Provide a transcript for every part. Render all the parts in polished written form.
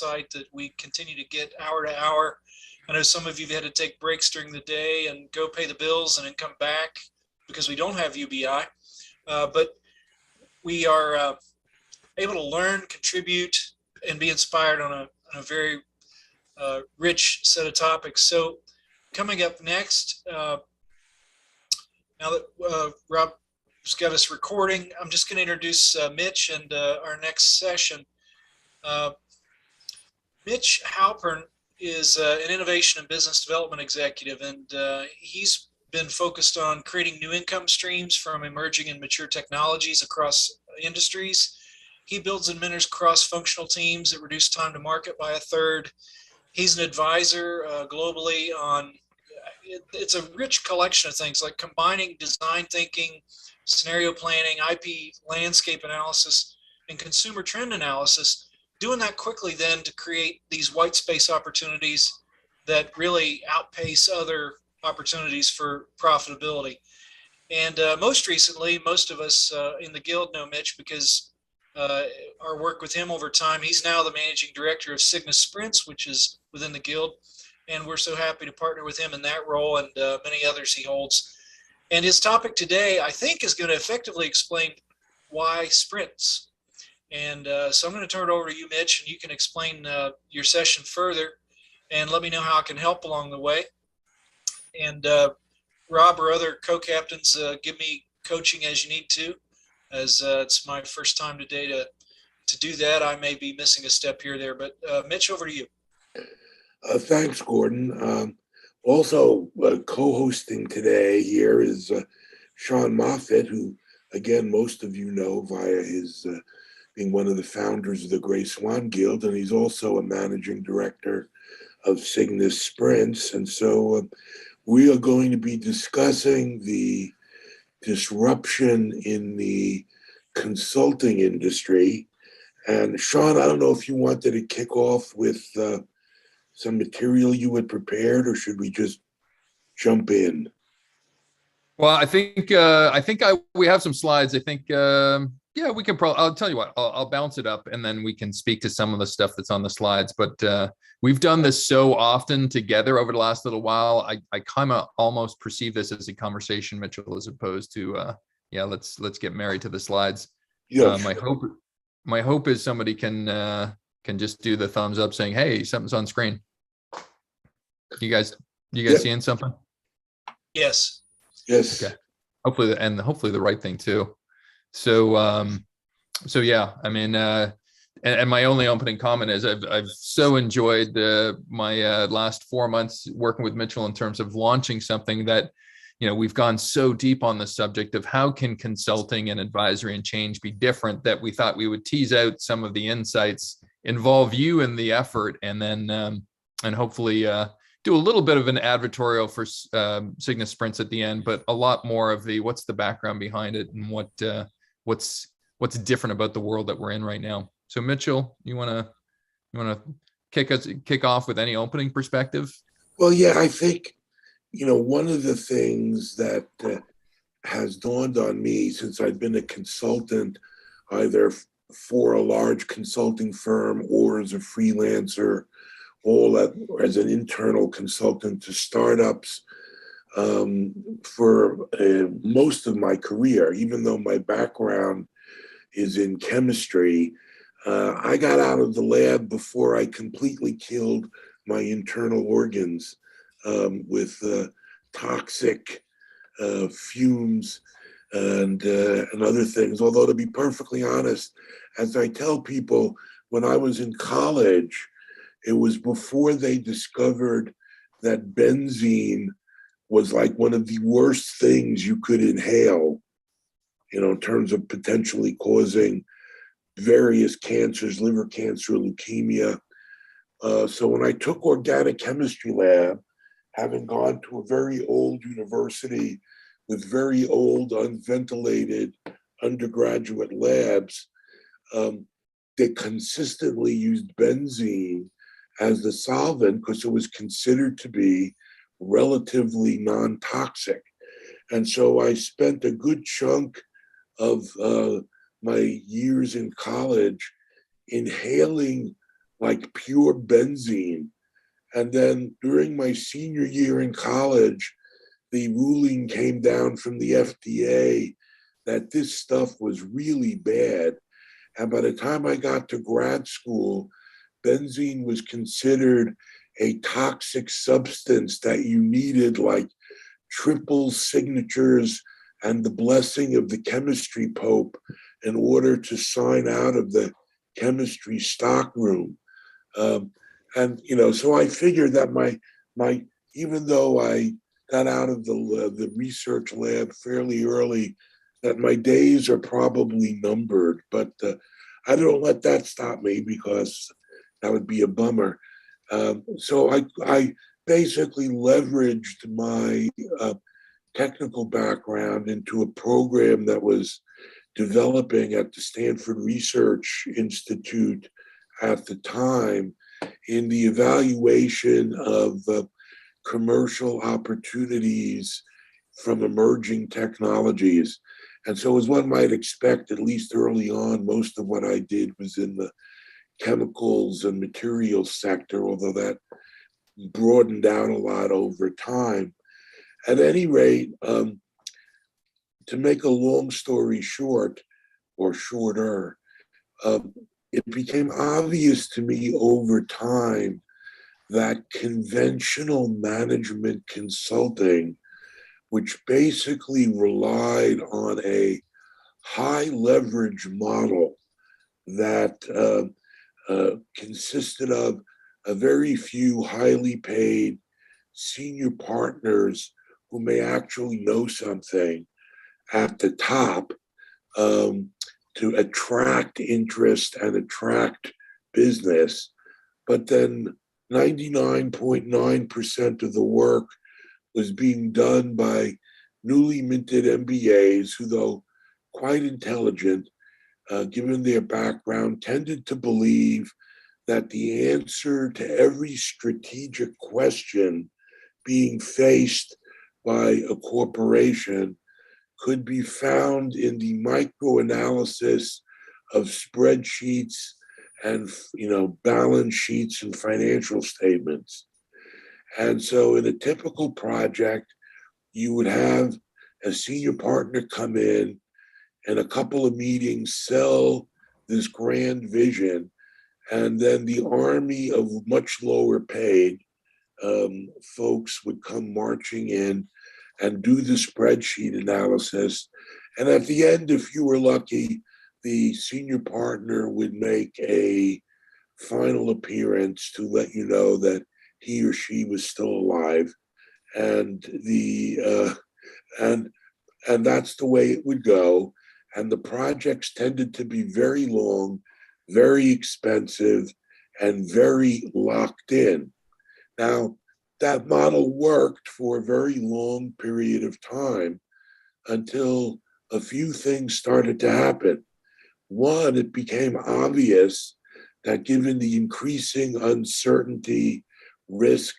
site that we continue to get hour to hour. I know some of you have had to take breaks during the day and go pay the bills and then come back because we don't have UBI. But we are able to learn, contribute, and be inspired on a very rich set of topics. So coming up next, now that Rob's got us recording, I'm just going to introduce Mitch and our next session. Mitch Halpern is an innovation and business development executive, and he's been focused on creating new income streams from emerging and mature technologies across industries. He builds and mentors cross-functional teams that reduce time to market by a third. He's an advisor globally on, it's a rich collection of things like combining design thinking, scenario planning, IP landscape analysis, and consumer trend analysis, doing that quickly then to create these white space opportunities that really outpace other opportunities for profitability. And most recently, most of us in the Guild know Mitch because our work with him over time. He's now the managing director of Cygnus Sprints, which is within the Guild. And we're so happy to partner with him in that role and many others he holds. And his topic today, I think, is going to effectively explain why sprints. And so I'm going to turn it over to you, Mitch, and you can explain your session further and let me know how I can help along the way. And Rob or other co-captains, give me coaching as you need to, as it's my first time today to do that. I may be missing a step here or there, but Mitch, over to you. Thanks, Gordon. Also co-hosting today here is Sean Moffitt, who, again, most of you know via his being one of the founders of the Gray Swan Guild, and he's also a managing director of Cygnus Sprints. And so we are going to be discussing the disruption in the consulting industry. And Sean, I don't know if you wanted to kick off with some material you had prepared, or should we just jump in? Well, I think we have some slides. I think yeah, we can probably. I'll tell you what. I'll bounce it up, and then we can speak to some of the stuff that's on the slides. But we've done this so often together over the last little while. I kind of almost perceive this as a conversation, Mitchell, as opposed to yeah, let's get married to the slides. Yeah. My hope is somebody can just do the thumbs up saying, hey, something's on screen. You guys seeing something? Yes. Okay. Hopefully the right thing too. So yeah, I mean, and my only opening comment is I've so enjoyed my last 4 months working with Mitchell in terms of launching something that, you know, we've gone so deep on the subject of how can consulting and advisory and change be different, that we thought we would tease out some of the insights, involve you in the effort, and then and hopefully do a little bit of an advertorial for Cygnus Sprints at the end, but a lot more of the what's the background behind it and what's different about the world that we're in right now. So Mitchell, you want to kick off with any opening perspective? Well, yeah, I think, you know, one of the things that has dawned on me since I've been a consultant, either for a large consulting firm or as a freelancer, as an internal consultant to startups, for most of my career, even though my background is in chemistry, I got out of the lab before I completely killed my internal organs with toxic fumes and other things. Although, to be perfectly honest, as I tell people, when I was in college, it was before they discovered that benzene was like one of the worst things you could inhale, you know, in terms of potentially causing various cancers, liver cancer, leukemia. So when I took organic chemistry lab, having gone to a very old university with very old unventilated undergraduate labs, they consistently used benzene as the solvent because it was considered to be relatively non-toxic. And so I spent a good chunk of my years in college inhaling like pure benzene. And then during my senior year in college, the ruling came down from the FDA that this stuff was really bad. And by the time I got to grad school, benzene was considered a toxic substance that you needed like triple signatures and the blessing of the chemistry pope in order to sign out of the chemistry stockroom. And so I figured that my even though I got out of the research lab fairly early, that my days are probably numbered. But I don't let that stop me, because that would be a bummer. So I basically leveraged my technical background into a program that was developing at the Stanford Research Institute at the time in the evaluation of commercial opportunities from emerging technologies. And so, as one might expect, at least early on, most of what I did was in the chemicals and materials sector, although that broadened out a lot over time. At any rate, to make a long story short, or shorter, it became obvious to me over time that conventional management consulting, which basically relied on a high leverage model that consisted of a very few highly paid senior partners who may actually know something at the top, to attract interest and attract business. But then 99.9% of the work was being done by newly minted MBAs who, though quite intelligent, given their background, tended to believe that the answer to every strategic question being faced by a corporation could be found in the microanalysis of spreadsheets and balance sheets and financial statements. And so in a typical project, you would have a senior partner come in and a couple of meetings sell this grand vision, and then the army of much lower paid folks would come marching in and do the spreadsheet analysis. And at the end, if you were lucky, the senior partner would make a final appearance to let you know that he or she was still alive, and and that's the way it would go. And the projects tended to be very long, very expensive, and very locked in. Now, that model worked for a very long period of time until a few things started to happen. One, it became obvious that given the increasing uncertainty, risk,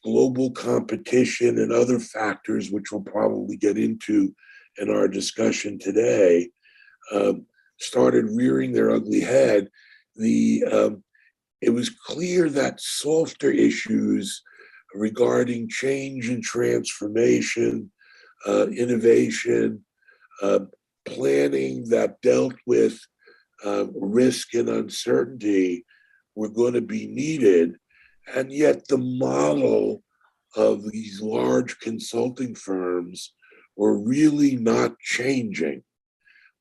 global competition, and other factors, which we'll probably get into in our discussion today, started rearing their ugly head, it was clear that softer issues regarding change and transformation, innovation, planning that dealt with risk and uncertainty were going to be needed. And yet the model of these large consulting firms were really not changing.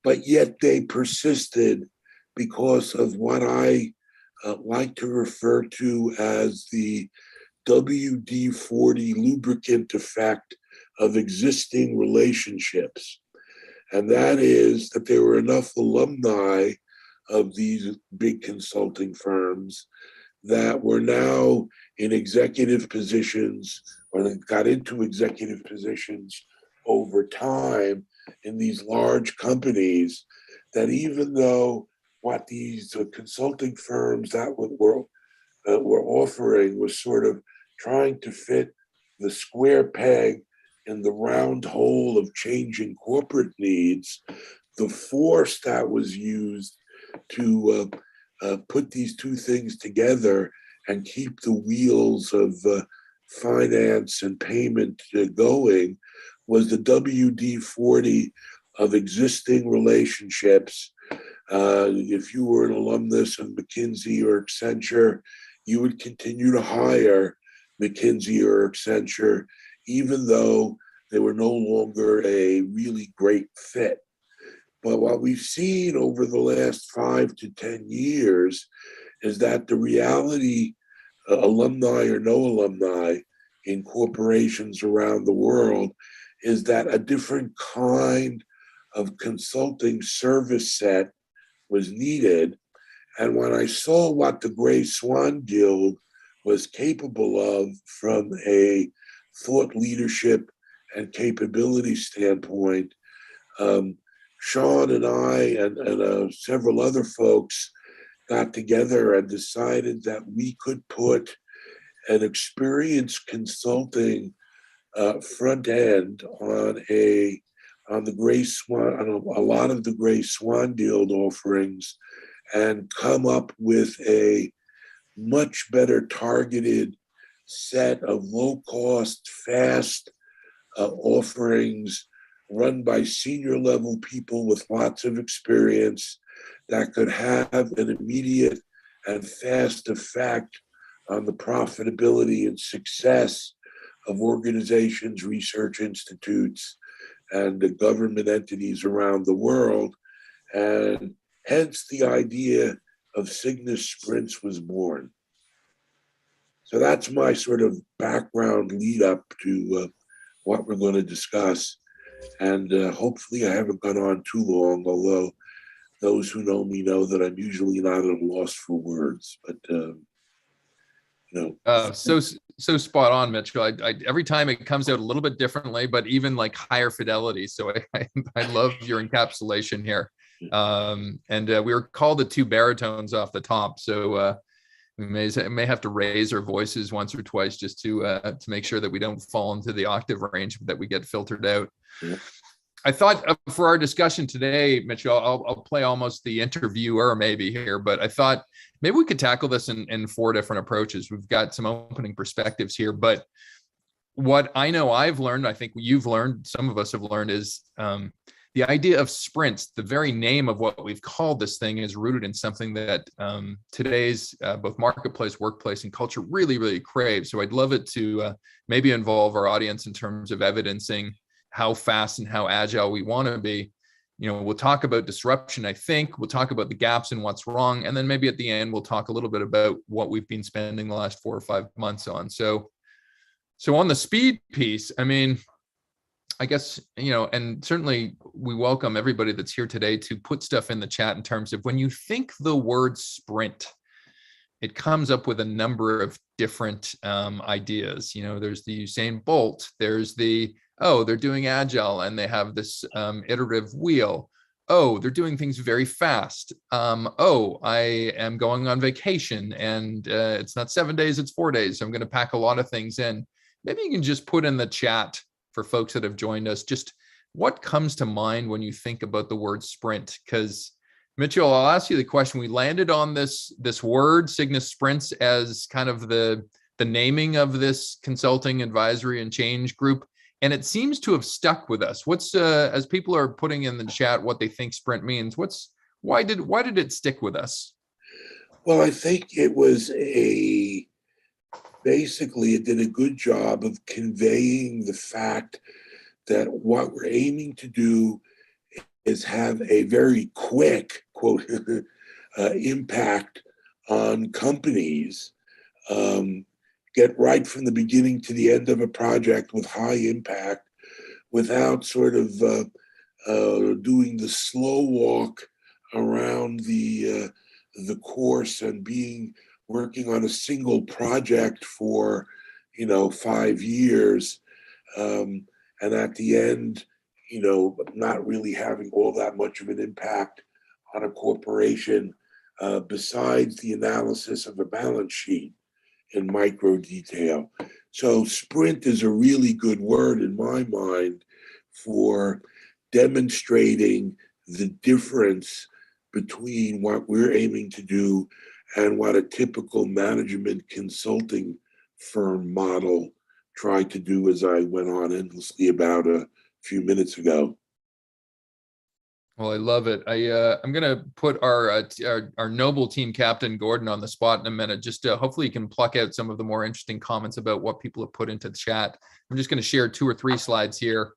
But yet they persisted because of what I like to refer to as the WD-40 lubricant effect of existing relationships. And that is that there were enough alumni of these big consulting firms that were now in executive positions, or they got into executive positions over time in these large companies, that even though what these consulting firms that were offering was sort of trying to fit the square peg in the round hole of changing corporate needs, the force that was used to put these two things together and keep the wheels of finance and payment going was the WD-40 of existing relationships. If you were an alumnus of McKinsey or Accenture, you would continue to hire McKinsey or Accenture, even though they were no longer a really great fit. But what we've seen over the last 5 to 10 years is that the reality, alumni or no alumni, in corporations around the world, is that a different kind of consulting service set was needed. And when I saw what the Gray Swan Guild was capable of from a thought leadership and capability standpoint, Sean and I and several other folks got together and decided that we could put an experienced consulting front end on the Gray Swan, on a lot of the Gray Swan Guild offerings, and come up with a much better targeted set of low-cost, fast offerings run by senior level people with lots of experience that could have an immediate and fast effect on the profitability and success of organizations, research institutes, and the government entities around the world. And hence the idea of Cygnus Sprints was born. So that's my sort of background lead up to what we're going to discuss. And hopefully I haven't gone on too long, although those who know me know that I'm usually not at a loss for words. But so spot on, Mitchell. I every time it comes out a little bit differently, but even like higher fidelity. So I love your encapsulation here. And we were called the two baritones off the top, so we may have to raise our voices once or twice just to make sure that we don't fall into the octave range, that we get filtered out. Yeah. I thought for our discussion today, Mitchell, I'll play almost the interviewer maybe here, but I thought maybe we could tackle this in 4 different approaches. We've got some opening perspectives here, but what I know I've learned, I think you've learned, some of us have learned, is the idea of sprints. The very name of what we've called this thing is rooted in something that today's both marketplace, workplace, and culture really, really crave. So I'd love it to maybe involve our audience in terms of evidencing how fast and how agile we want to be. You know, we'll talk about disruption, I think. We'll talk about the gaps and what's wrong. And then maybe at the end, we'll talk a little bit about what we've been spending the last 4 or 5 months on. So on the speed piece, I mean, I guess, you know, and certainly we welcome everybody that's here today to put stuff in the chat in terms of when you think the word sprint, it comes up with a number of different ideas. You know, there's the Usain Bolt, there's the, oh, they're doing agile and they have this iterative wheel. Oh, they're doing things very fast. Oh, I am going on vacation and it's not 7 days, it's 4 days. So I'm going to pack a lot of things in. Maybe you can just put in the chat for folks that have joined us, just what comes to mind when you think about the word sprint? Because Mitchell, I'll ask you the question. We landed on this word, Cygnus Sprints, as kind of the naming of this consulting, advisory, and change group. And it seems to have stuck with us. What's as people are putting in the chat what they think sprint means, why did it stick with us? Well, I think it was basically it did a good job of conveying the fact that what we're aiming to do is have a very quick, quote, impact on companies, get right from the beginning to the end of a project with high impact without sort of doing the slow walk around the course and working on a single project for, 5 years. And at the end, not really having all that much of an impact on a corporation besides the analysis of a balance sheet in micro detail. So sprint is a really good word in my mind for demonstrating the difference between what we're aiming to do and what a typical management consulting firm model tried to do, as I went on endlessly about a few minutes ago. Well, I love it. I'm gonna put our noble team captain Gordon on the spot in a minute. Just hopefully you can pluck out some of the more interesting comments about what people have put into the chat. I'm just going to share 2 or 3 slides here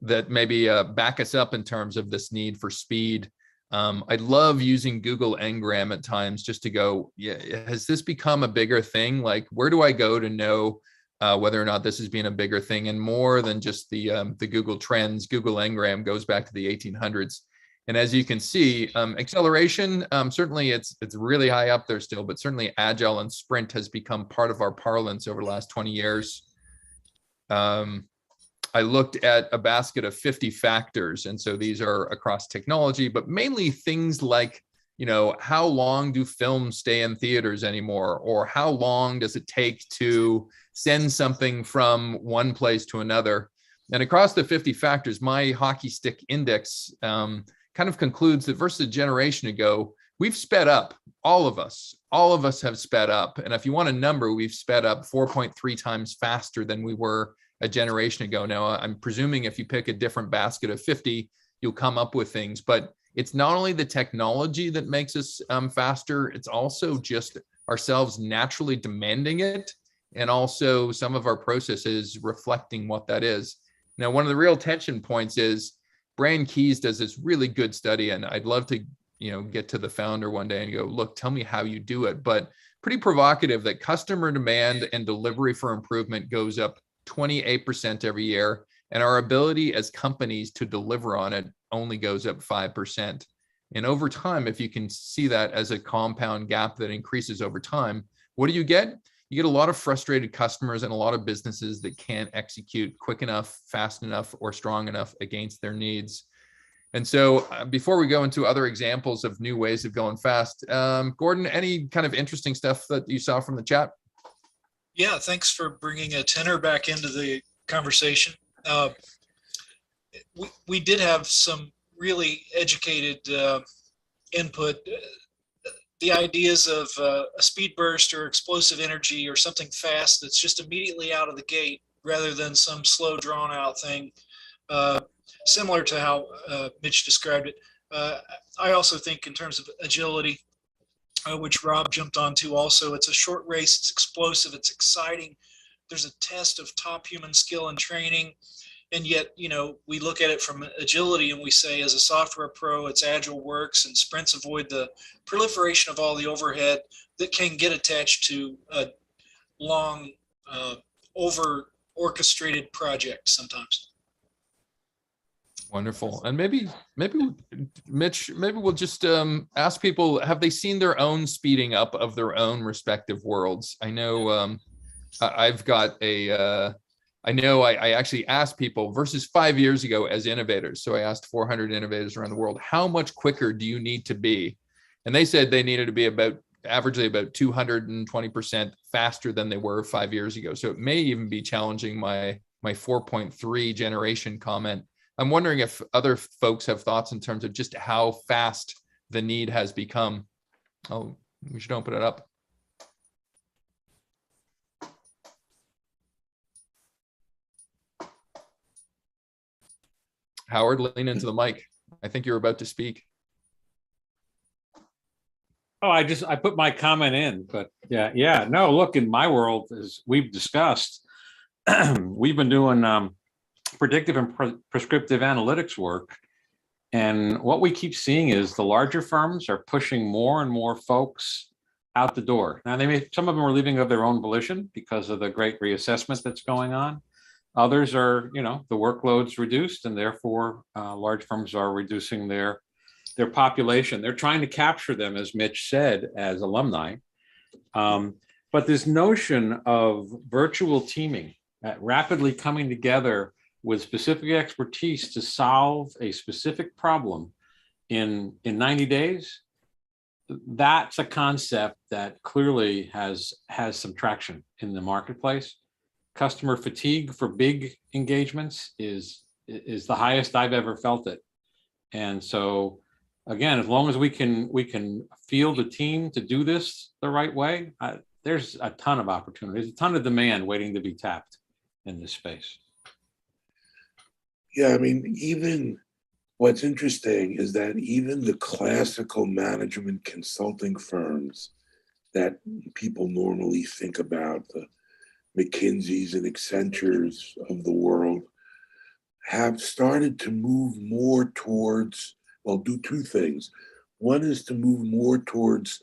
that maybe back us up in terms of this need for speed. I love using Google Ngram at times just to go, yeah, has this become a bigger thing? Like, where do I go to know whether or not this has been a bigger thing? And more than just the Google Trends, Google Ngram goes back to the 1800s. And as you can see, acceleration, certainly it's really high up there still, but certainly agile and sprint has become part of our parlance over the last 20 years. I looked at a basket of 50 factors. And so these are across technology, but mainly things like, you know, how long do films stay in theaters anymore? Or how long does it take to send something from one place to another? And across the 50 factors, my hockey stick index kind of concludes that versus a generation ago, we've sped up. All of us have sped up. And if you want a number, we've sped up 4.3 times faster than we were a generation ago. Now, I'm presuming if you pick a different basket of 50, you'll come up with things. But it's not only the technology that makes us faster, it's also just ourselves naturally demanding it, and also some of our processes reflecting what that is. Now, one of the real tension points is Brian Keyes does this really good study, and I'd love to, you know, get to the founder one day and go, look, tell me how you do it. But pretty provocative that customer demand and delivery for improvement goes up 28% every year, and our ability as companies to deliver on it only goes up 5%. And over time, if you can see that as a compound gap that increases over time, what do you get? You get a lot of frustrated customers and a lot of businesses that can't execute quick enough, fast enough, or strong enough against their needs. And so before we go into other examples of new ways of going fast, Gordon, any kind of interesting stuff that you saw from the chat? Yeah, thanks for bringing a tenor back into the conversation. We did have some really educated input. The ideas of a speed burst or explosive energy or something fast that's just immediately out of the gate rather than some slow drawn out thing, similar to how Mitch described it. I also think in terms of agility, which Rob jumped onto also, it's a short race, it's explosive, it's exciting. There's a test of top human skill and training. And yet, you know, we look at it from agility and we say, as a software pro, it's agile works, and sprints avoid the proliferation of all the overhead that can get attached to a long, over orchestrated project sometimes. Wonderful. And maybe Mitch, maybe we'll just ask people, have they seen their own speeding up of their own respective worlds? I know I've got a, I know I actually asked people versus 5 years ago as innovators. So I asked 400 innovators around the world, how much quicker do you need to be? And they said they needed to be averagely about 220% faster than they were 5 years ago. So it may even be challenging my 4.3 generation comment. I'm wondering if other folks have thoughts in terms of just how fast the need has become. Oh, we should open it up. Howard, lean into the mic. I think you're about to speak. Oh, I put my comment in, but yeah. No, look, in my world, as we've discussed, we've been doing predictive and prescriptive analytics work. And what we keep seeing is the larger firms are pushing more and more folks out the door. Now, some of them are leaving of their own volition because of the great reassessment that's going on. Others are, you know, the workload's reduced, and therefore large firms are reducing their population. They're trying to capture them, as Mitch said, as alumni. But this notion of virtual teaming, rapidly coming together with specific expertise to solve a specific problem in 90 days, that's a concept that clearly has some traction in the marketplace. Customer fatigue for big engagements is the highest I've ever felt it. And so again, as long as we can field a team to do this the right way, there's a ton of opportunities, a ton of demand waiting to be tapped in this space. Yeah, I mean, even what's interesting is that even the classical management consulting firms that people normally think about, the McKinseys and Accentures of the world, have started to move more towards, well, do two things. One is to move more towards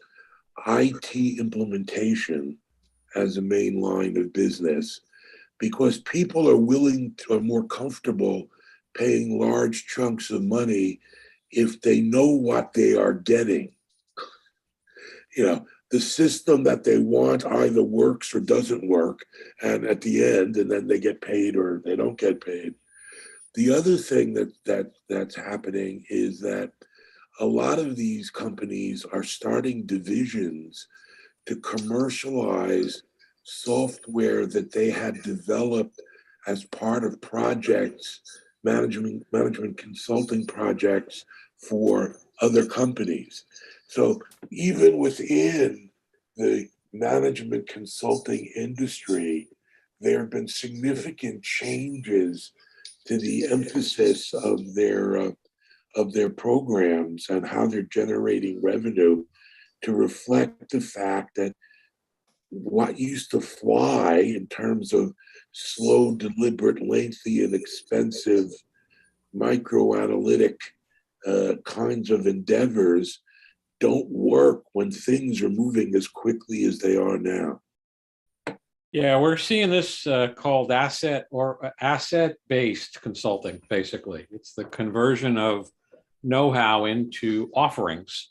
IT implementation as a main line of business, because people are more comfortable paying large chunks of money if they know what they are getting. You know, the system that they want either works or doesn't work, and at the end, and then they get paid or they don't get paid. The other thing that's happening is that a lot of these companies are starting divisions to commercialize software that they had developed as part of projects, management consulting projects for other companies. So even within the management consulting industry, there have been significant changes to the emphasis of their programs and how they're generating revenue to reflect the fact that what used to fly in terms of slow, deliberate, lengthy, and expensive microanalytic kinds of endeavors don't work when things are moving as quickly as they are now. Yeah, we're seeing this called asset-based consulting. Basically, it's the conversion of know-how into offerings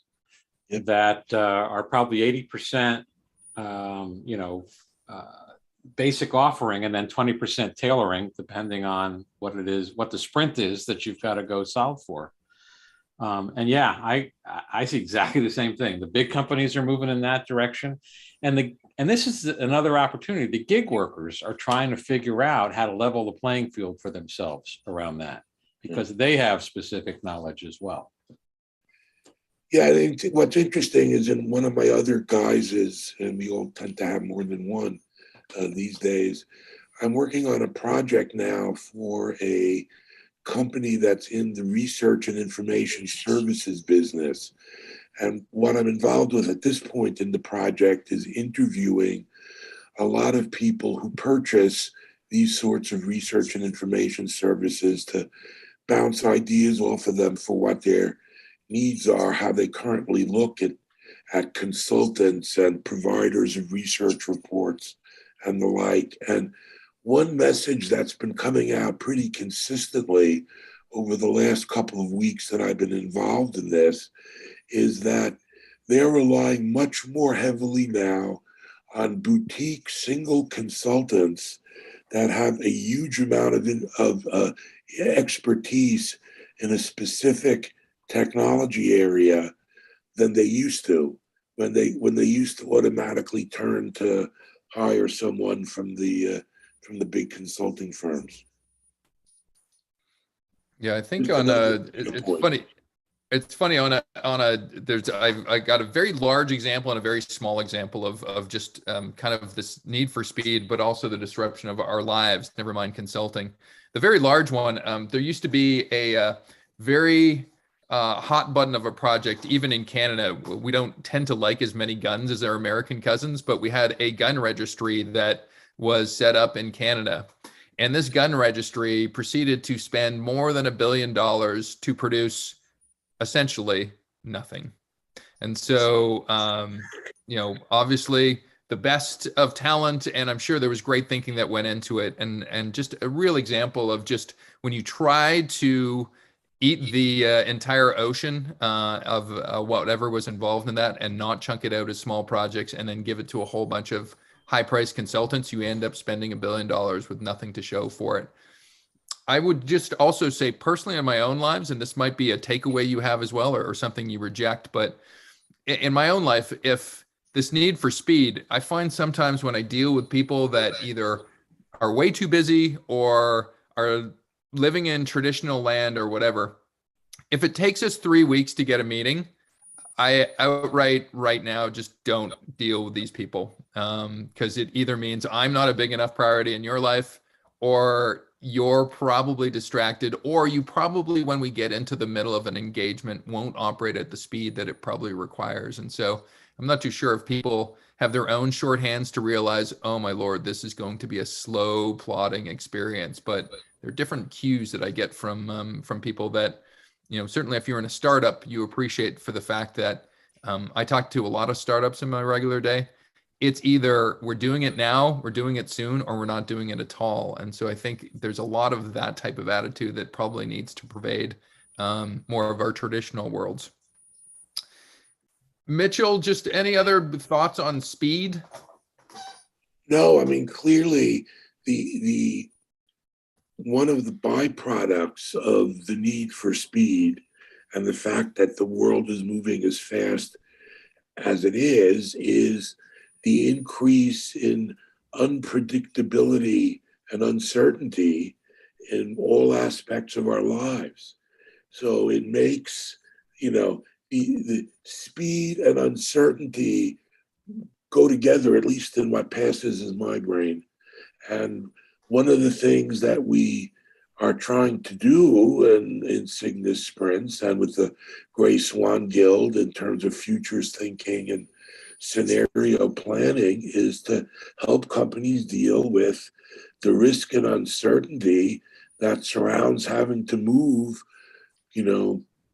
that are probably 80%, basic offering, and then 20% tailoring, depending on what it is, what the sprint is that you've got to go solve for. And yeah, I see exactly the same thing. The big companies are moving in that direction, and this is another opportunity. The gig workers are trying to figure out how to level the playing field for themselves around that, because they have specific knowledge as well. Yeah, I think what's interesting is in one of my other guises, and we all tend to have more than one these days, I'm working on a project now for a company that's in the research and information services business. And what I'm involved with at this point in the project is interviewing a lot of people who purchase these sorts of research and information services to bounce ideas off of them for what their needs are, how they currently look at consultants and providers of research reports and the like. And one message that's been coming out pretty consistently over the last couple of weeks that I've been involved in this is that they're relying much more heavily now on boutique single consultants that have a huge amount of expertise in a specific technology area than they used to, when they used to automatically turn to hire someone from the big consulting firms. Yeah, I think it's funny. It's funny I got a very large example and a very small example of just kind of this need for speed, but also the disruption of our lives, never mind consulting. The very large one, there used to be a very hot button of a project, even in Canada. We don't tend to like as many guns as our American cousins, but we had a gun registry that was set up in Canada. And this gun registry proceeded to spend more than $1 billion to produce essentially nothing. And so, obviously the best of talent, and I'm sure there was great thinking that went into it. And just a real example of just when you try to eat the entire ocean of whatever was involved in that and not chunk it out as small projects and then give it to a whole bunch of high-priced consultants, you end up spending $1 billion with nothing to show for it. I would just also say personally in my own lives, and this might be a takeaway you have as well, or something you reject, but in my own life, if this need for speed, I find sometimes when I deal with people that either are way too busy or are living in traditional land or whatever, if it takes us 3 weeks to get a meeting, I outright right now just don't deal with these people, because it either means I'm not a big enough priority in your life, or you're probably distracted, or you probably, when we get into the middle of an engagement, won't operate at the speed that it probably requires. And so I'm not too sure if people have their own shorthands to realize, oh my Lord, this is going to be a slow plodding experience. But there are different cues that I get from people that, certainly if you're in a startup, you appreciate for the fact that I talk to a lot of startups in my regular day. It's either we're doing it now, we're doing it soon, or we're not doing it at all. And so I think there's a lot of that type of attitude that probably needs to pervade more of our traditional worlds. Mitchell, just any other thoughts on speed? No, I mean, clearly the one of the byproducts of the need for speed and the fact that the world is moving as fast as it is the increase in unpredictability and uncertainty in all aspects of our lives. So it makes, the speed and uncertainty go together, at least in what passes in my brain. And one of the things that we are trying to do in Cygnus Sprints and with the Gray Swan Guild in terms of futures thinking and scenario planning is to help companies deal with the risk and uncertainty that surrounds having to move,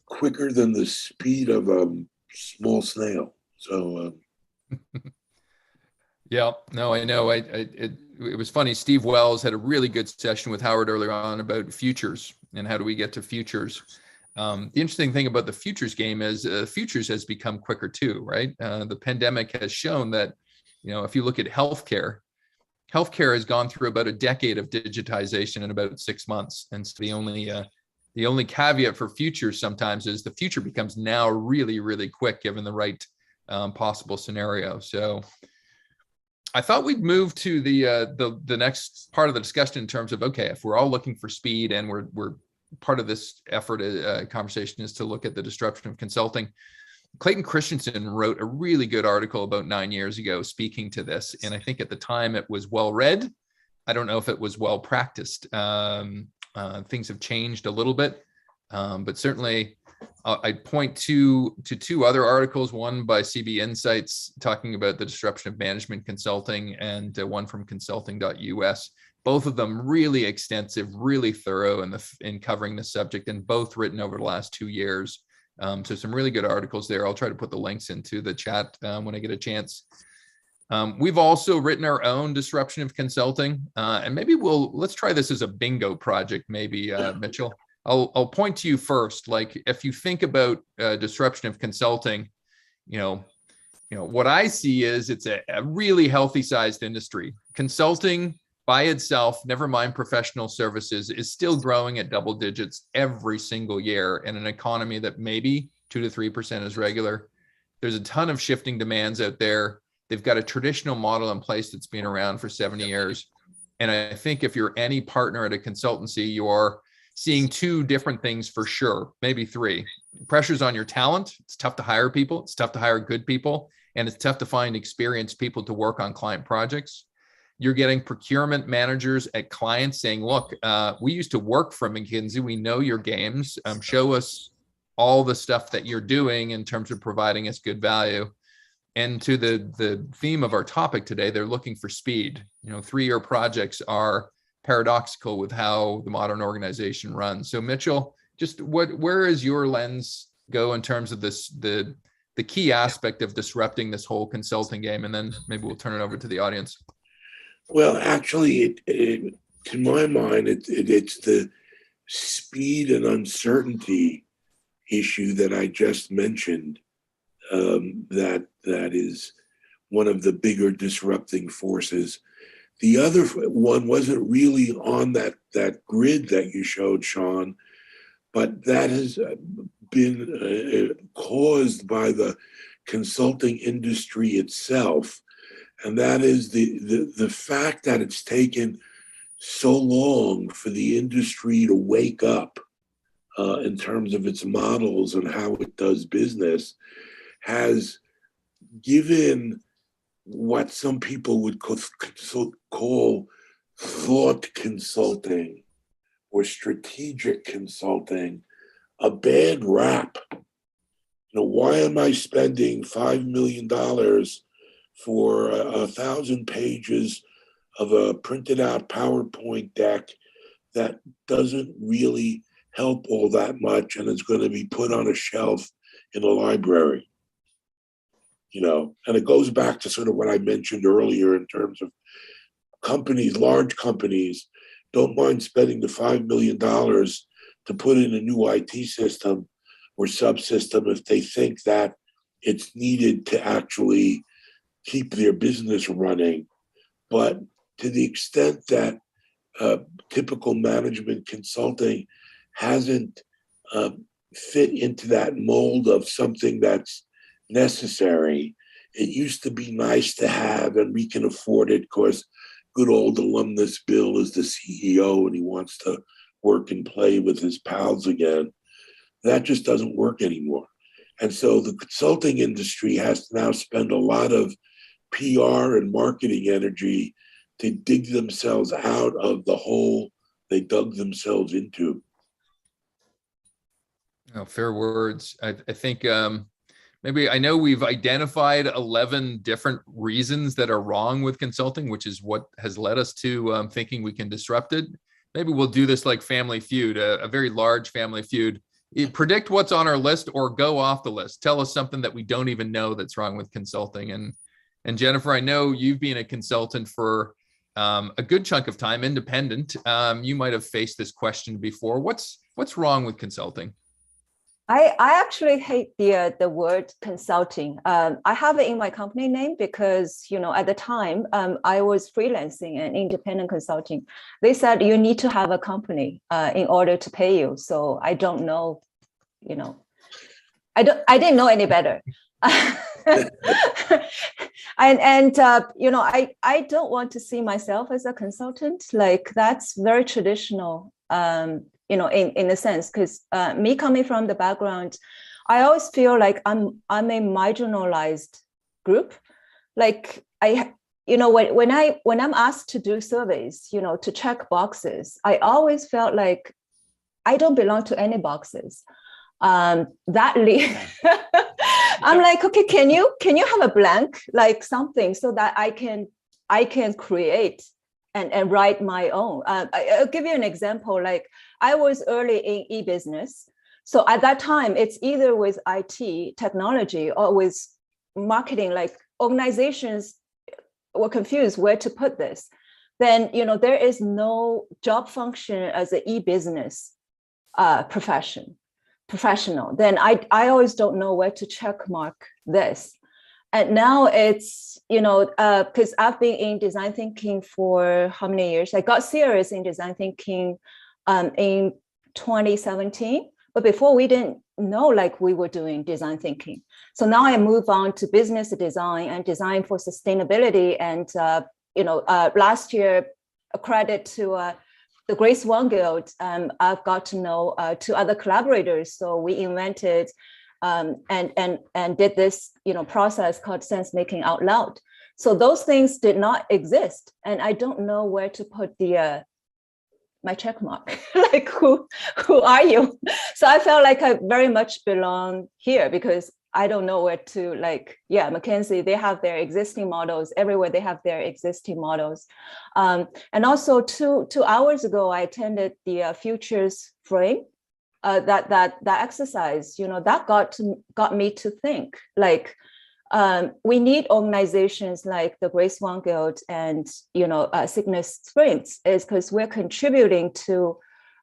quicker than the speed of a small snail. So, yeah, no, I know. It was funny. Steve Wells had a really good session with Howard earlier on about futures and how do we get to futures. The interesting thing about the futures game is futures has become quicker too, right? The pandemic has shown that, if you look at healthcare has gone through about a decade of digitization in about 6 months. And so the only caveat for futures sometimes is the future becomes now really, really quick given the right possible scenario. So I thought we'd move to the next part of the discussion in terms of, okay, if we're all looking for speed and we're part of this effort conversation is to look at the disruption of consulting. Clayton Christensen wrote a really good article about 9 years ago speaking to this. And I think at the time it was well read. I don't know if it was well practiced. Things have changed a little bit, but certainly I'd point to two other articles, one by CB Insights talking about the disruption of management consulting and one from consulting.us. Both of them really extensive, really thorough in covering the subject, and both written over the last 2 years. So some really good articles there. I'll try to put the links into the chat when I get a chance. We've also written our own disruption of consulting, and maybe let's try this as a bingo project, maybe, Mitchell. I'll point to you first. Like if you think about disruption of consulting, what I see is it's a really healthy sized industry. Consulting by itself, never mind professional services, is still growing at double digits every single year in an economy that maybe 2 to 3% is regular. There's a ton of shifting demands out there. They've got a traditional model in place that's been around for 70 years. And I think if you're any partner at a consultancy, you're seeing 2 different things for sure, maybe 3. Pressures on your talent. It's tough to hire people. It's tough to hire good people. And it's tough to find experienced people to work on client projects. You're getting procurement managers at clients saying, look, we used to work for McKinsey. We know your games. Show us all the stuff that you're doing in terms of providing us good value. And to the theme of our topic today, they're looking for speed. 3-year projects are paradoxical with how the modern organization runs. So Mitchell, just where is your lens go in terms of this, the key aspect of disrupting this whole consulting game? And then maybe we'll turn it over to the audience. Well, actually, to my mind, it's the speed and uncertainty issue that I just mentioned that is one of the bigger disrupting forces. The other one wasn't really on that grid that you showed, Sean, but that has been caused by the consulting industry itself. And that is the fact that it's taken so long for the industry to wake up in terms of its models and how it does business has given what some people would call thought consulting or strategic consulting a bad rap. Why am I spending $5 million for 1,000 pages of a printed out PowerPoint deck that doesn't really help all that much and is going to be put on a shelf in a library? And it goes back to sort of what I mentioned earlier in terms of companies, large companies, don't mind spending the $5 million to put in a new IT system or subsystem if they think that it's needed to actually keep their business running. But to the extent that typical management consulting hasn't fit into that mold of something that's necessary, it used to be nice to have, and we can afford it because good old alumnus Bill is the CEO and he wants to work and play with his pals again. That just doesn't work anymore. And so the consulting industry has to now spend a lot of PR and marketing energy to dig themselves out of the hole they dug themselves into. Oh, fair words. I think maybe, I know we've identified 11 different reasons that are wrong with consulting, which is what has led us to thinking we can disrupt it. Maybe we'll do this like Family Feud, a very large Family Feud. Predict what's on our list or go off the list. Tell us something that we don't even know that's wrong with consulting. And Jennifer, I know you've been a consultant for a good chunk of time, independent. You might have faced this question before. What's wrong with consulting? I actually hate the word consulting. I have it in my company name because, at the time I was freelancing and independent consulting. They said you need to have a company in order to pay you. So I don't know, I didn't know any better. I don't want to see myself as a consultant. Like, that's very traditional. In a sense, because me coming from the background, I always feel like I'm a marginalized group. Like when I'm asked to do surveys, to check boxes, I always felt like I don't belong to any boxes. I'm like, okay, can you have a blank, like something, so that I can create and write my own. I'll give you an example. Like, I was early in e-business. So at that time, it's either with IT technology or with marketing. Like, organizations were confused where to put this. Then, there is no job function as an e-business professional. Then I always don't know where to check mark this. And now it's, because I've been in design thinking for how many years? I got serious in design thinking in 2017. But before, we didn't know like we were doing design thinking. So now I move on to business design and design for sustainability. And, last year, a credit to the Great Swan Guild, I've got to know two other collaborators. So we invented and did this, process called sense making out loud. So those things did not exist, and I don't know where to put my check mark. Like, who are you? So I felt like I very much belong here because I don't know where to, McKinsey, they have their existing models everywhere. They have their existing models, and also two hours ago I attended the Futures Frame. That exercise, that got me to think, like, we need organizations like the Great Swan Guild and Cygnus Sprints, is because we're contributing to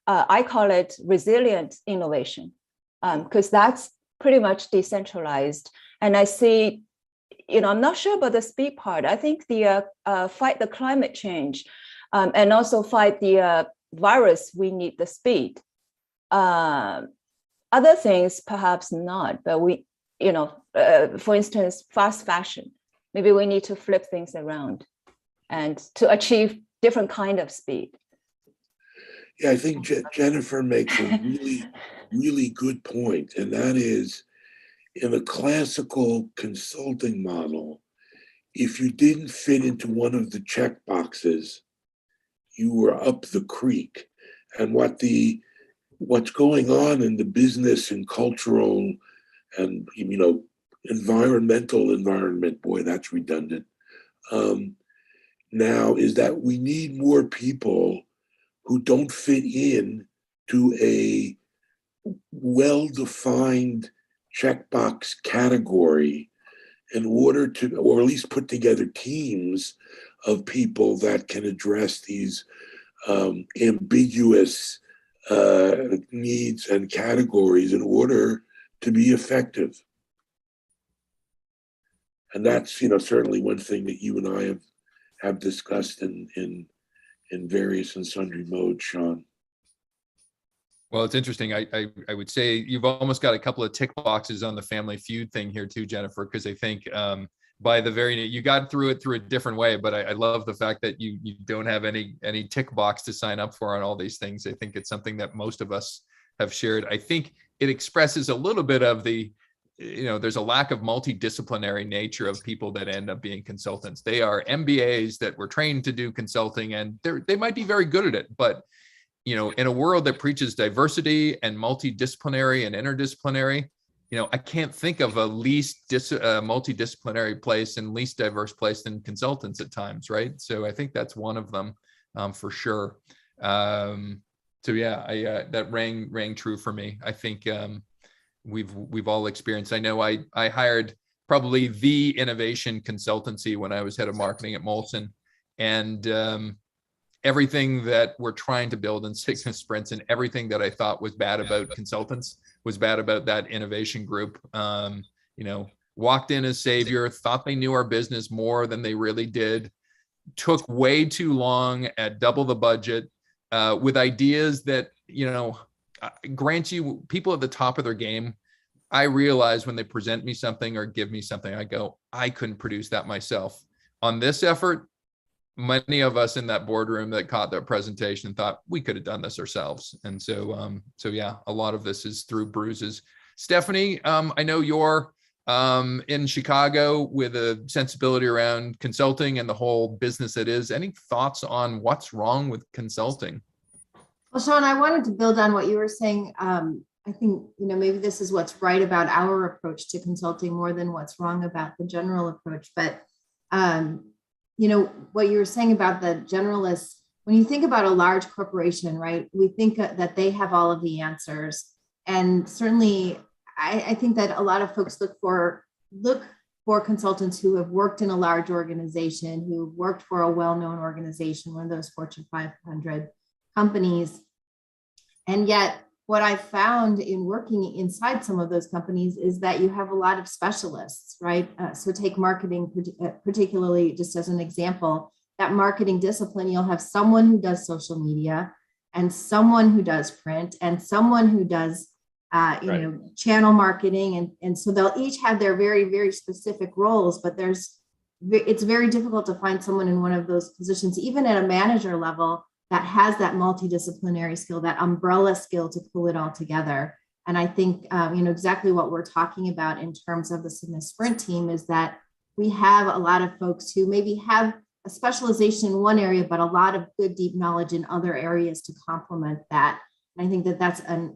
I call it resilient innovation, because that's pretty much decentralized. And I see, I'm not sure about the speed part. I think the fight the climate change and also fight the virus, we need the speed. Other things, perhaps not, but we, for instance, fast fashion, maybe we need to flip things around and to achieve different kind of speed. Yeah, I think Jennifer makes a really good point, and that is, in a classical consulting model, if you didn't fit into one of the check boxes, you were up the creek. And what's going on in the business and cultural and environmental environment, boy, that's redundant, now is that we need more people who don't fit in to a well-defined checkbox category in order to, or at least put together teams of people that can address these ambiguous needs and categories in order to be effective. And that's, certainly one thing that you and I have discussed in various and sundry modes, Sean. Well, it's interesting. I would say you've almost got a couple of tick boxes on the Family Feud thing here too, Jennifer, because I think by the you got through it through a different way, but I love the fact that you don't have any tick box to sign up for on all these things. I think it's something that most of us have shared. I think it expresses a little bit of the, there's a lack of multidisciplinary nature of people that end up being consultants. They are MBAs that were trained to do consulting, and they might be very good at it, but in a world that preaches diversity and multidisciplinary and interdisciplinary, I can't think of a least multidisciplinary place and least diverse place than consultants at times, right? So I think that's one of them for sure. So yeah, that rang true for me. I think we've all experienced. I know I hired probably the innovation consultancy when I was head of marketing at Molson, and everything that we're trying to build in 6 sprints and everything that I thought was bad about consultants was bad about that innovation group. Walked in as savior, thought they knew our business more than they really did, took way too long at double the budget with ideas that, grant you, people at the top of their game, I realize when they present me something or give me something, I go, I couldn't produce that myself. On this effort, many of us in that boardroom that caught that presentation thought we could have done this ourselves. And so yeah, a lot of this is through bruises. Stephanie, I know you're in Chicago with a sensibility around consulting and the whole business it is. Any thoughts on what's wrong with consulting? Well, Sean, I wanted to build on what you were saying. I think, maybe this is what's right about our approach to consulting more than what's wrong about the general approach. But what you were saying about the generalists, when you think about a large corporation, right, we think that they have all of the answers. And certainly, I think that a lot of folks look for consultants who have worked in a large organization, who worked for a well-known organization, one of those Fortune 500 companies. And yet, what I've found in working inside some of those companies is that you have a lot of specialists, right? So take marketing, particularly just as an example, that marketing discipline, you'll have someone who does social media and someone who does print and someone who does, channel marketing. And so they'll each have their very, very specific roles, but it's very difficult to find someone in one of those positions, even at a manager level, that has that multidisciplinary skill, that umbrella skill to pull it all together. And I think, exactly what we're talking about in terms of the Sigma Sprint team is that we have a lot of folks who maybe have a specialization in one area, but a lot of good, deep knowledge in other areas to complement that. And I think that that's a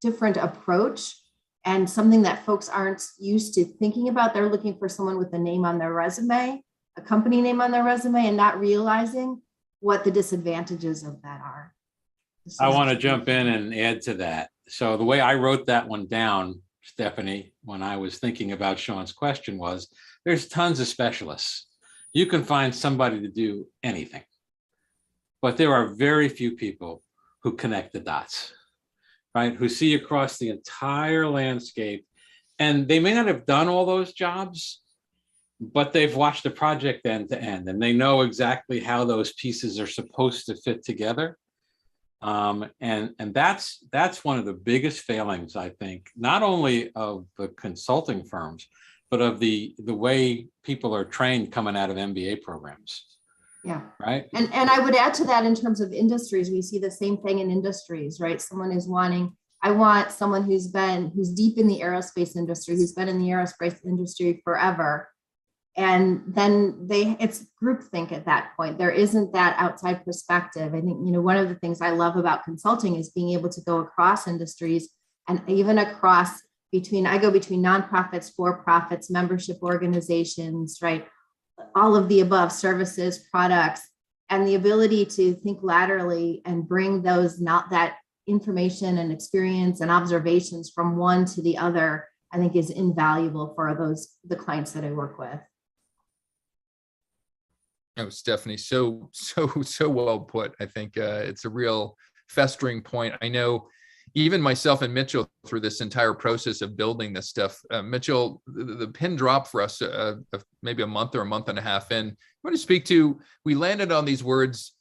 different approach and something that folks aren't used to thinking about. They're looking for someone with a name on their resume, a company name on their resume, and not realizing what the disadvantages of that are. I want to jump in and add to that. So the way I wrote that one down, Stephanie, when I was thinking about Sean's question was, there's tons of specialists. You can find somebody to do anything, but there are very few people who connect the dots, right? Who see across the entire landscape, and they may not have done all those jobs, but they've watched the project end to end, and they know exactly how those pieces are supposed to fit together. And that's one of the biggest failings, I think, not only of the consulting firms, but of the way people are trained coming out of MBA programs. Yeah. Right. And I would add to that in terms of industries, we see the same thing in industries, right? Someone is wanting I want someone who's deep in the aerospace industry, who's been in the aerospace industry forever. And then it's groupthink at that point. There isn't that outside perspective. I think, one of the things I love about consulting is being able to go across industries and even I go between nonprofits, for-profits, membership organizations, right? All of the above, services, products, and the ability to think laterally and bring that information and experience and observations from one to the other, I think is invaluable for the clients that I work with. Oh, Stephanie, so well put. I think it's a real festering point. I know even myself and Mitchell through this entire process of building this stuff, Mitchell, the pin drop for us maybe a month or a month and a half in, I want to speak to, we landed on these words,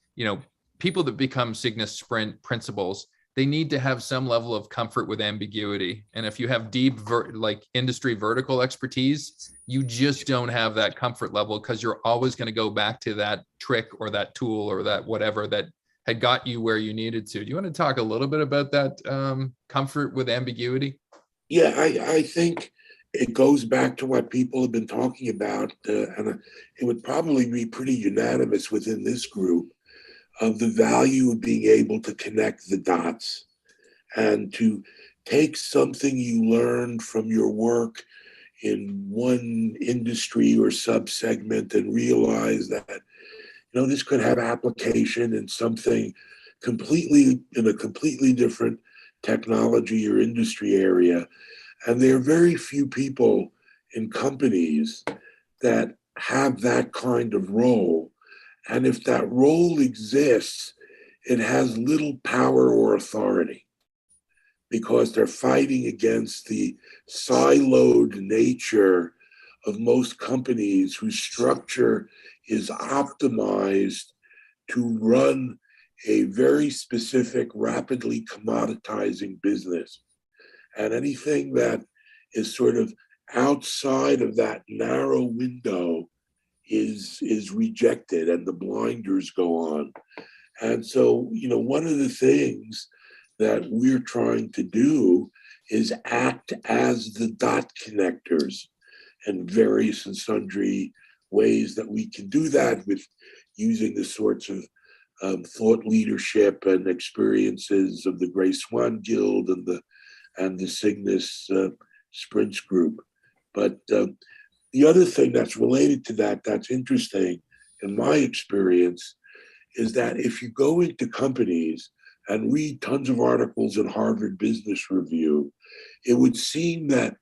people that become Cygnus Sprint principals, they need to have some level of comfort with ambiguity. And if you have deep industry vertical expertise, you just don't have that comfort level because you're always going to go back to that trick or that tool or that whatever that had got you where you needed to. Do you want to talk a little bit about that comfort with ambiguity? Yeah, I think it goes back to what people have been talking about, and it would probably be pretty unanimous within this group of the value of being able to connect the dots and to take something you learned from your work in one industry or subsegment and realize that, this could have application in something in a completely different technology or industry area. And there are very few people in companies that have that kind of role. And if that role exists, it has little power or authority because they're fighting against the siloed nature of most companies whose structure is optimized to run a very specific, rapidly commoditizing business. And anything that is sort of outside of that narrow window is rejected and the blinders go on. And so, one of the things that we're trying to do is act as the dot connectors and various and sundry ways that we can do that with using the sorts of thought leadership and experiences of the Gray Swan Guild and the Cygnus Sprints group. But the other thing that's related to that's interesting in my experience is that if you go into companies and read tons of articles in Harvard Business Review, it would seem that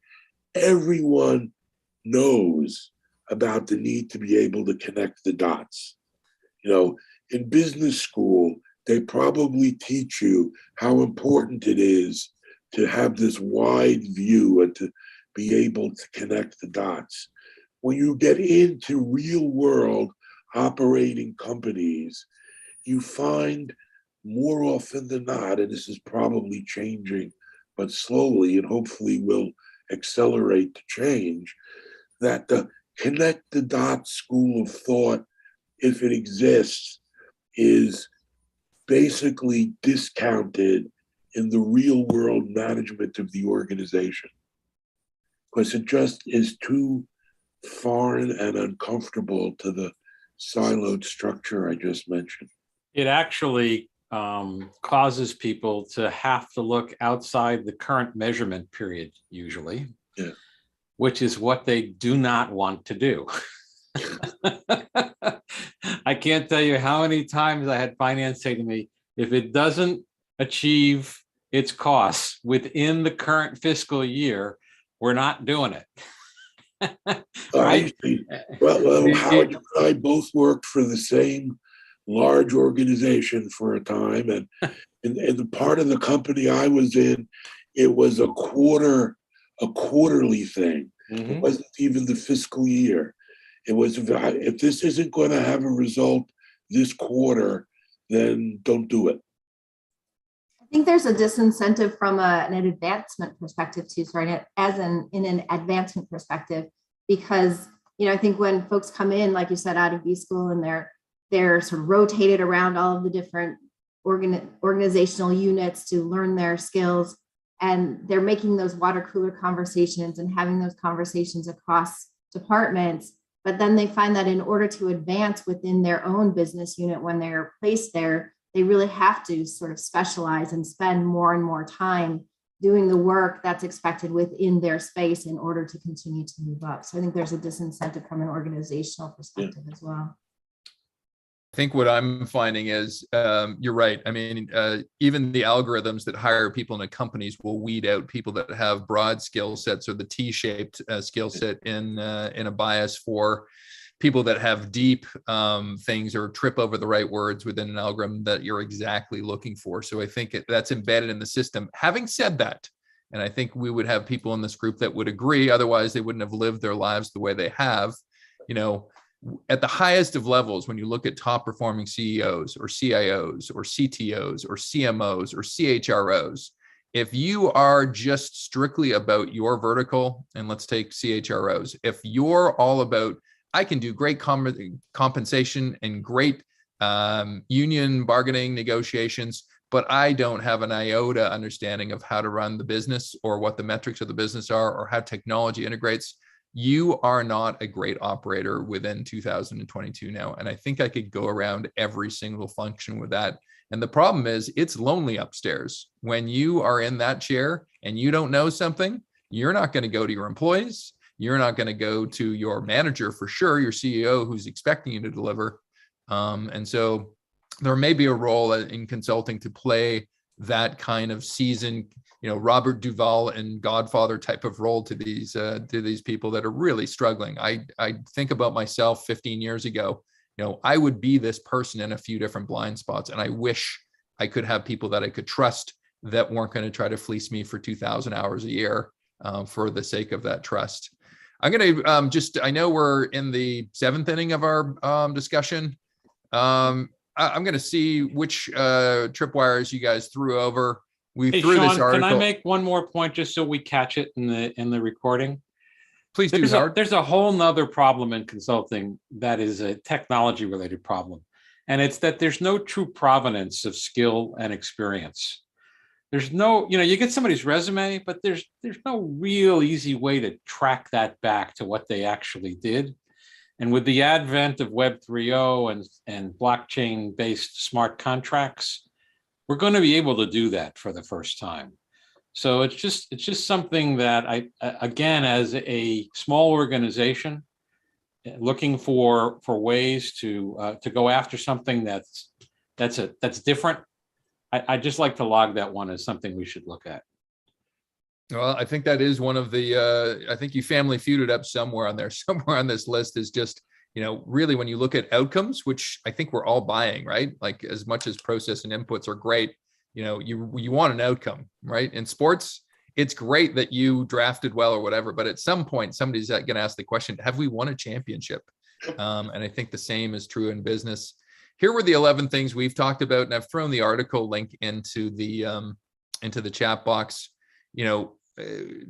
everyone knows about the need to be able to connect the dots. In business school, they probably teach you how important it is to have this wide view and to be able to connect the dots. When you get into real world operating companies, you find more often than not, and this is probably changing, but slowly and hopefully will accelerate the change, that the connect the dots school of thought, if it exists, is basically discounted in the real world management of the organization because it just is too foreign and uncomfortable to the siloed structure I just mentioned. It actually causes people to have to look outside the current measurement period, usually, which is what they do not want to do. I can't tell you how many times I had finance say to me, if it doesn't achieve its costs within the current fiscal year, we're not doing it. Right? Howard and I both worked for the same large organization for a time, and in the part of the company I was in, it was a quarterly thing. Mm-hmm. It wasn't even the fiscal year. It was, if this isn't going to have a result this quarter, then don't do it. I think there's a disincentive from an advancement perspective too, in an advancement perspective, because, I think when folks come in, like you said, out of B school and they're sort of rotated around all of the different organizational units to learn their skills. and they're making those water cooler conversations and having those conversations across departments. But then they find that in order to advance within their own business unit, when they're placed there, they really have to sort of specialize and spend more and more time doing the work that's expected within their space in order to continue to move up. So I think there's a disincentive from an organizational perspective as well. I think what I'm finding is you're right. I mean, even the algorithms that hire people into companies will weed out people that have broad skill sets or the T-shaped skill set in a bias for people that have deep things or trip over the right words within an algorithm that you're exactly looking for. So I think that's embedded in the system. Having said that, and I think we would have people in this group that would agree, otherwise they wouldn't have lived their lives the way they have, at the highest of levels, when you look at top performing CEOs or CIOs or CTOs or CMOs or CHROs, if you are just strictly about your vertical, and let's take CHROs, if you're all about, I can do great compensation and great union bargaining negotiations, but I don't have an iota understanding of how to run the business or what the metrics of the business are or how technology integrates, you are not a great operator within 2022 now. And I think I could go around every single function with that. And the problem is it's lonely upstairs. When you are in that chair and you don't know something, you're not going to go to your employees. You're not going to go to your manager for sure, your CEO who's expecting you to deliver. And so there may be a role in consulting to play that kind of seasoned, Robert Duvall and Godfather type of role to these people that are really struggling. I think about myself 15 years ago, I would be this person in a few different blind spots. And I wish I could have people that I could trust that weren't going to try to fleece me for 2,000 hours a year for the sake of that trust. I'm going to I know we're in the 7th inning of our discussion. I'm going to see which tripwires you guys threw over. We threw Sean, this article. Can I make one more point just so we catch it in the recording? Please do, Howard. There's a whole nother problem in consulting that is a technology related problem. And it's that there's no true provenance of skill and experience. There's no, you get somebody's resume, but there's no real easy way to track that back to what they actually did. And with the advent of Web 3.0 and blockchain-based smart contracts, we're going to be able to do that for the first time. So it's just something that again, as a small organization, looking for ways to go after something that's different. I just like to log that one as something we should look at. Well, I think that is one of the, I think you family feuded up somewhere on there, somewhere on this list is just, really when you look at outcomes, which I think we're all buying, right? Like as much as process and inputs are great, you want an outcome, right? In sports, it's great that you drafted well or whatever, but at some point, somebody's going to ask the question, have we won a championship? And I think the same is true in business. Here were the 11 things we've talked about, and I've thrown the article link into the chat box.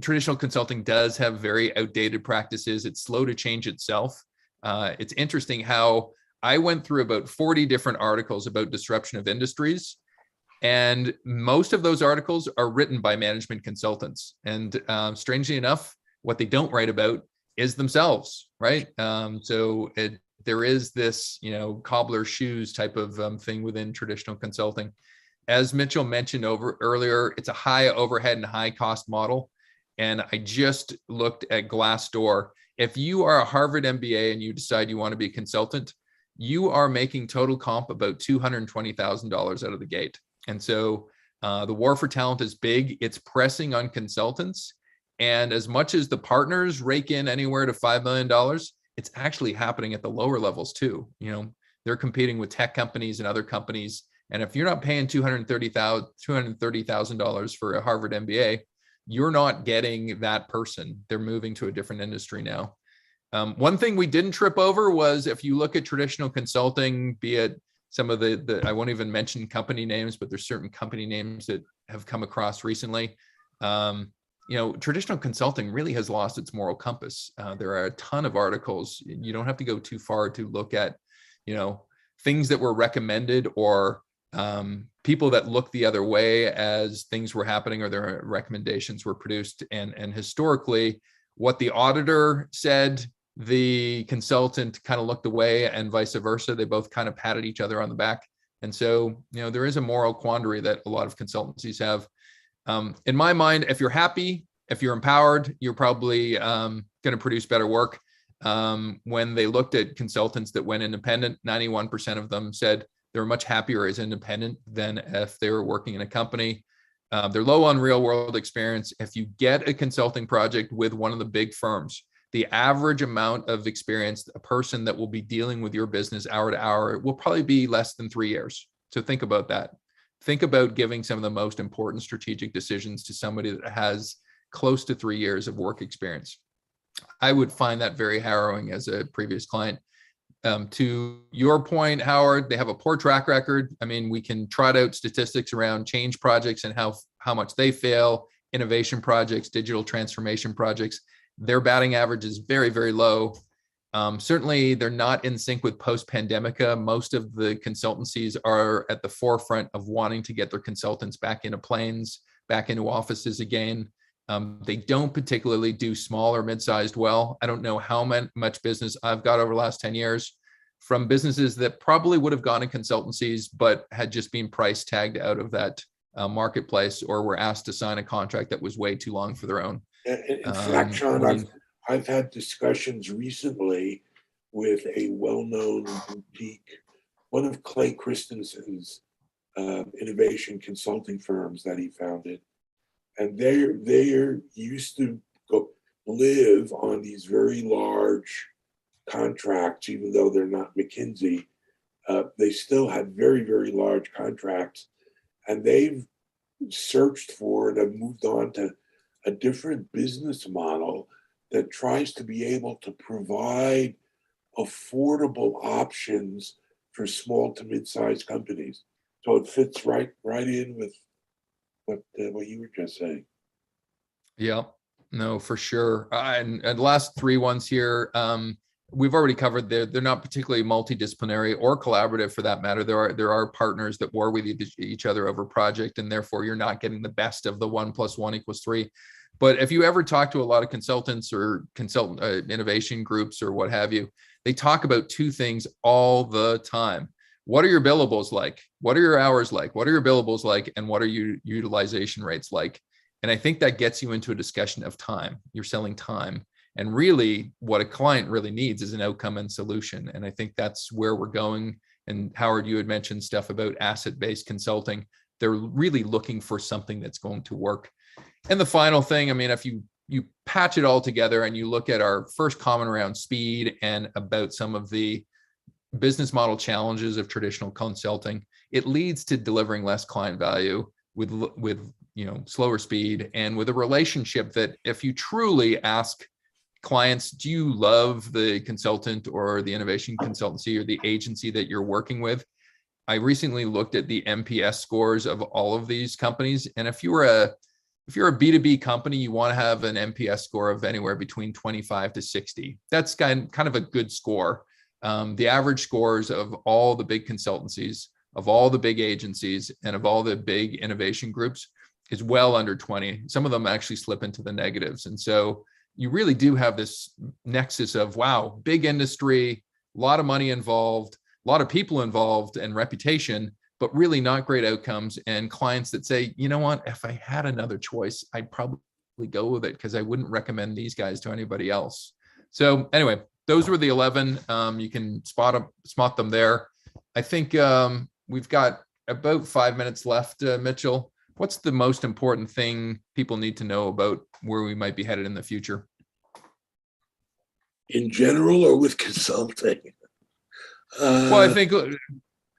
Traditional consulting does have very outdated practices. It's slow to change itself. It's interesting how I went through about 40 different articles about disruption of industries, and most of those articles are written by management consultants. And strangely enough, what they don't write about is themselves, right? So there is this, cobbler shoes type of thing within traditional consulting. As Mitchell mentioned earlier, it's a high overhead and high cost model. And I just looked at Glassdoor. If you are a Harvard MBA and you decide you want to be a consultant, you are making total comp about $220,000 out of the gate. And so the war for talent is big. It's pressing on consultants. And as much as the partners rake in anywhere to $5 million, it's actually happening at the lower levels too. They're competing with tech companies and other companies. And if you're not paying $230,000 for a Harvard MBA, you're not getting that person. They're moving to a different industry now. One thing we didn't trip over was if you look at traditional consulting, be it some of the I won't even mention company names, but there's certain company names that have come across recently. Traditional consulting really has lost its moral compass. There are a ton of articles. You don't have to go too far to look at, things that were recommended or people that looked the other way as things were happening or their recommendations were produced. And historically, what the auditor said, the consultant kind of looked away, and vice versa. They both kind of patted each other on the back. And so, there is a moral quandary that a lot of consultancies have. In my mind, if you're happy, if you're empowered, you're probably going to produce better work. When they looked at consultants that went independent, 91% of them said they're much happier as independent than if they were working in a company. They're low on real world experience. If you get a consulting project with one of the big firms, the average amount of experience a person that will be dealing with your business hour to hour will probably be less than 3 years. So think about that. Think about giving some of the most important strategic decisions to somebody that has close to 3 years of work experience. I would find that very harrowing as a previous client. To your point, Howard, they have a poor track record. I mean, we can trot out statistics around change projects and how much they fail, innovation projects, digital transformation projects. Their batting average is very, very low. Certainly, they're not in sync with post-pandemica. Most of the consultancies are at the forefront of wanting to get their consultants back into planes, back into offices again. They don't particularly do small or mid-sized well. I don't know how much business I've got over the last 10 years from businesses that probably would have gone to consultancies, but had just been price tagged out of that marketplace, or were asked to sign a contract that was way too long for their own. In fact, Sean, I've had discussions recently with a well-known boutique, one of Clay Christensen's innovation consulting firms that he founded. And they used to live on these very large contracts, even though they're not McKinsey. They still had very, very large contracts. And they've searched for and have moved on to a different business model that tries to be able to provide affordable options for small to mid-sized companies. So it fits right in with what you were just saying. Yeah, no, for sure. And the last 3 ones here, we've already covered. They're not particularly multidisciplinary or collaborative, for that matter. There are partners that war with each other over project, and therefore you're not getting the best of the 1 + 1 = 3. But if you ever talk to a lot of consultants or innovation groups or what have you, they talk about 2 things all the time. What are your billables like? What are your hours like? What are your billables like? And what are your utilization rates like? And I think that gets you into a discussion of time. You're selling time. And really, what a client really needs is an outcome and solution. And I think that's where we're going. And Howard, you had mentioned stuff about asset-based consulting. They're really looking for something that's going to work. And the final thing, I mean, if you patch it all together and you look at our first comment around speed and about some of the business model challenges of traditional consulting, it leads to delivering less client value with slower speed, and with a relationship that, if you truly ask clients, do you love the consultant or the innovation consultancy or the agency that you're working with? I recently looked at the NPS scores of all of these companies, and if you're a B2B company, you want to have an NPS score of anywhere between 25 to 60. That's kind of a good score. The average scores of all the big consultancies, of all the big agencies, and of all the big innovation groups is well under 20. Some of them actually slip into the negatives. And so you really do have this nexus of, wow, big industry, a lot of money involved, a lot of people involved, and reputation, but really not great outcomes, and clients that say, you know what, if I had another choice, I'd probably go with it because I wouldn't recommend these guys to anybody else. So anyway, those were the 11. You can spot them there. I think we've got about 5 minutes left, Mitchell. What's the most important thing people need to know about where we might be headed in the future? In general, or with consulting? Well, I think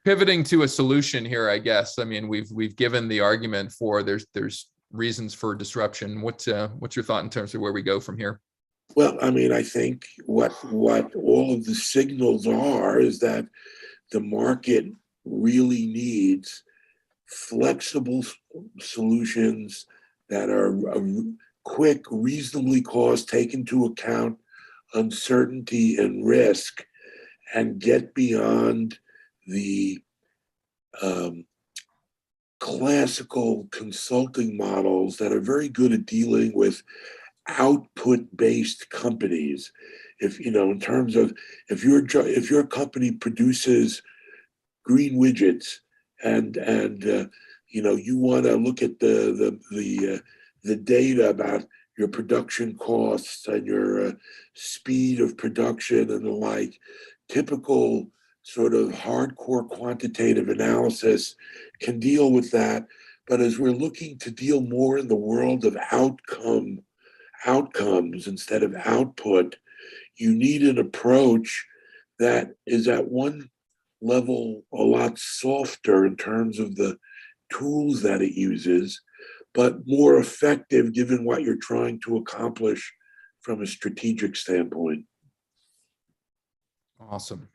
pivoting to a solution here, I guess. I mean, we've given the argument for there's reasons for disruption. What's your thought in terms of where we go from here? Well, I mean, I think what all of the signals are is that the market really needs flexible solutions that are quick, reasonably cost, take into account uncertainty and risk, and get beyond the classical consulting models that are very good at dealing with output-based companies. If you know, in terms of if your company produces green widgets and you know, you want to look at the data about your production costs and your speed of production and the like, typical sort of hardcore quantitative analysis can deal with that. But as we're looking to deal more in the world of outcomes instead of output, you need an approach that is at one level a lot softer in terms of the tools that it uses, but more effective given what you're trying to accomplish from a strategic standpoint. Awesome.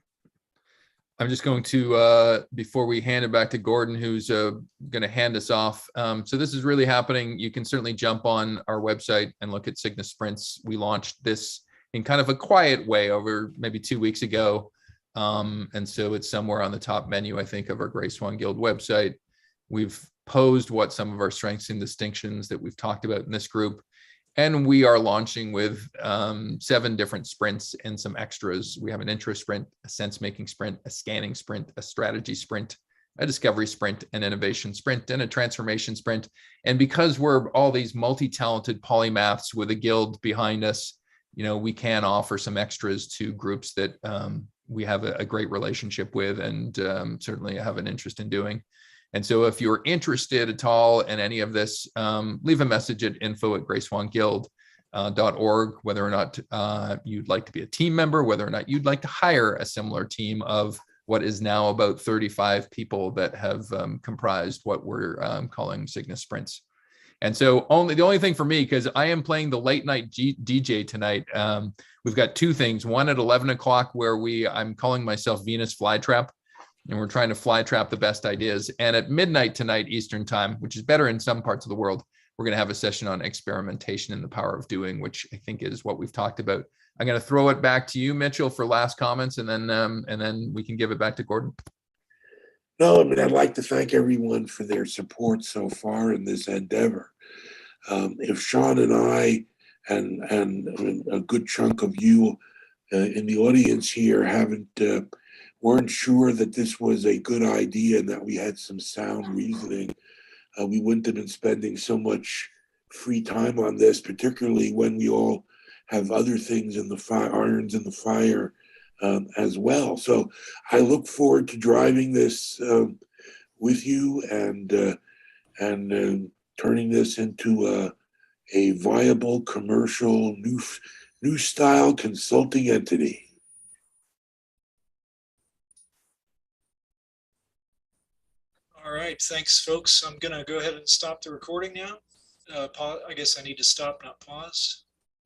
I'm just going to, before we hand it back to Gordon, who's going to hand us off. So this is really happening. You can certainly jump on our website and look at Cygnus Sprints. We launched this in kind of a quiet way over maybe 2 weeks ago. And so it's somewhere on the top menu, I think, of our Gray Swan Guild website. We've posed what some of our strengths and distinctions that we've talked about in this group. And we are launching with 7 different sprints and some extras. We have an intro sprint, a sense-making sprint, a scanning sprint, a strategy sprint, a discovery sprint, an innovation sprint, and a transformation sprint. And because we're all these multi-talented polymaths with a guild behind us, you know, we can offer some extras to groups that we have a great relationship with and certainly have an interest in doing. And so if you're interested at all in any of this, leave a message at info@gracewanguild.org, whether or not you'd like to be a team member, whether or not you'd like to hire a similar team of what is now about 35 people that have comprised what we're calling Cygnus Sprints. And so the only thing for me, because I am playing the late night DJ tonight, we've got 2 things. One at 11 o'clock where I'm calling myself Venus Flytrap. And we're trying to fly trap the best ideas. And at midnight tonight, Eastern time, which is better in some parts of the world, we're going to have a session on experimentation and the power of doing, which I think is what we've talked about. I'm going to throw it back to you, Mitchell, for last comments, and then we can give it back to Gordon. No, I mean, I'd like to thank everyone for their support so far in this endeavor. If Sean and I and a good chunk of you in the audience here weren't sure that this was a good idea and that we had some sound reasoning, we wouldn't have been spending so much free time on this, particularly when we all have other things in the fire, irons in the fire as well. So I look forward to driving this with you and turning this into a viable commercial new style consulting entity. All right, thanks, folks. I'm going to go ahead and stop the recording now. I guess I need to stop, not pause.